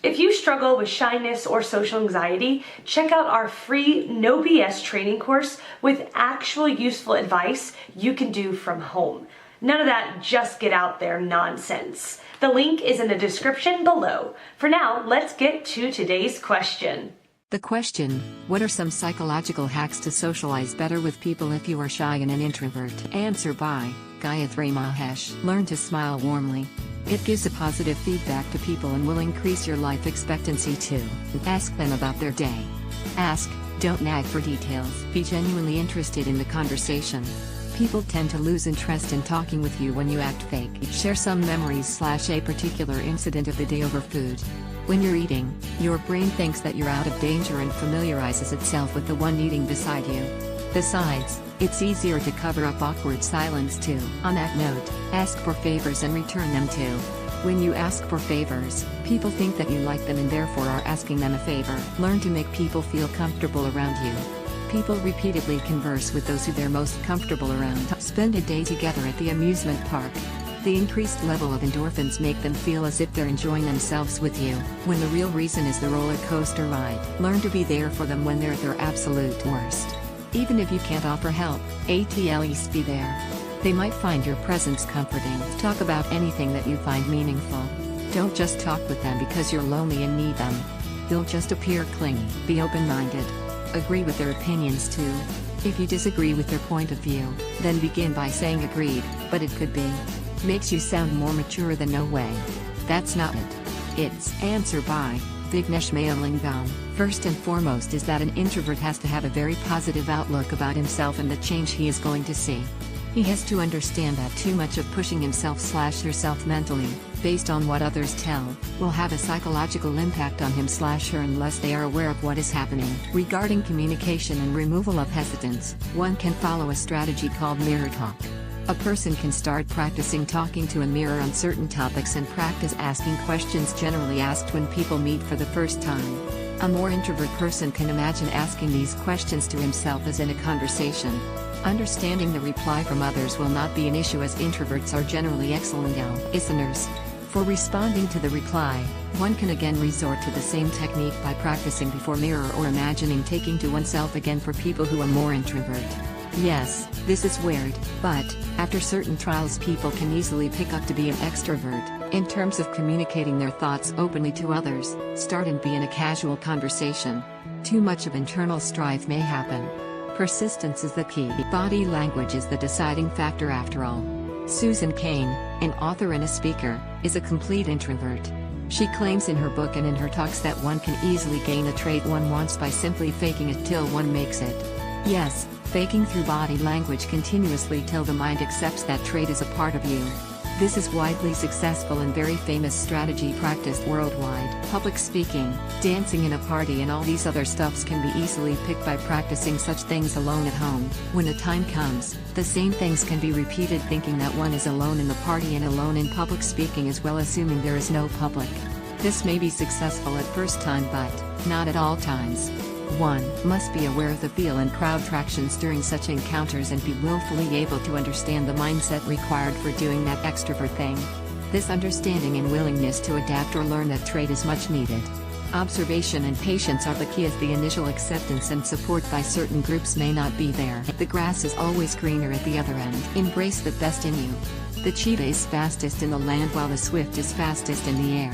If you struggle with shyness or social anxiety, check out our free No BS training course with actual useful advice you can do from home. None of that just get out there nonsense. The link is in the description below. For now, let's get to today's question. The question: what are some psychological hacks to socialize better with people if you are shy and an introvert? Answer by Gayatri Mahesh. Learn to smile warmly. It gives a positive feedback to people and will increase your life expectancy too. Ask them about their day. Ask, don't nag for details. Be genuinely interested in the conversation. People tend to lose interest in talking with you when you act fake. Share some memories/a particular incident of the day over food. When you're eating, your brain thinks that you're out of danger and familiarizes itself with the one eating beside you. Besides, it's easier to cover up awkward silence too. On that note, ask for favors and return them too. When you ask for favors, people think that you like them and therefore are asking them a favor. Learn to make people feel comfortable around you. People repeatedly converse with those who they're most comfortable around. Spend a day together at the amusement park. The increased level of endorphins make them feel as if they're enjoying themselves with you, when the real reason is the roller coaster ride. Learn to be there for them when they're at their absolute worst. Even if you can't offer help, at least be there. They might find your presence comforting. Talk about anything that you find meaningful. Don't just talk with them because you're lonely and need them. You'll just appear clingy. Be open-minded. Agree with their opinions too. If you disagree with their point of view, then begin by saying agreed, but it could be. Makes you sound more mature than no way. That's not it. It's Answer by Vignesh Mayalingam. First and foremost is that an introvert has to have a very positive outlook about himself and the change he is going to see. He has to understand that too much of pushing himself/herself mentally, based on what others tell, will have a psychological impact on him/her unless they are aware of what is happening. Regarding communication and removal of hesitance, one can follow a strategy called mirror talk. A person can start practicing talking to a mirror on certain topics and practice asking questions generally asked when people meet for the first time. A more introvert person can imagine asking these questions to himself as in a conversation. Understanding the reply from others will not be an issue as introverts are generally excellent listeners. For responding to the reply, one can again resort to the same technique by practicing before mirror or imagining taking to oneself again for people who are more introvert. Yes, this is weird, but, after certain trials people can easily pick up to be an extrovert. In terms of communicating their thoughts openly to others, start and be in a casual conversation. Too much of internal strife may happen. Persistence is the key. Body language is the deciding factor after all. Susan Cain, an author and a speaker, is a complete introvert. She claims in her book and in her talks that one can easily gain a trait one wants by simply faking it till one makes it. Yes, faking through body language continuously till the mind accepts that trait is a part of you. This is widely successful and very famous strategy practiced worldwide. Public speaking, dancing in a party and all these other stuffs can be easily picked by practicing such things alone at home. When the time comes, the same things can be repeated thinking that one is alone in the party and alone in public speaking as well, assuming there is no public. This may be successful at first time but not at all times. One must be aware of the feel and crowd tractions during such encounters and be willfully able to understand the mindset required for doing that extrovert thing. This understanding and willingness to adapt or learn that trait is much needed. Observation and patience are the key as the initial acceptance and support by certain groups may not be there. The grass is always greener at the other end. Embrace the best in you. The cheetah is fastest in the land while the swift is fastest in the air.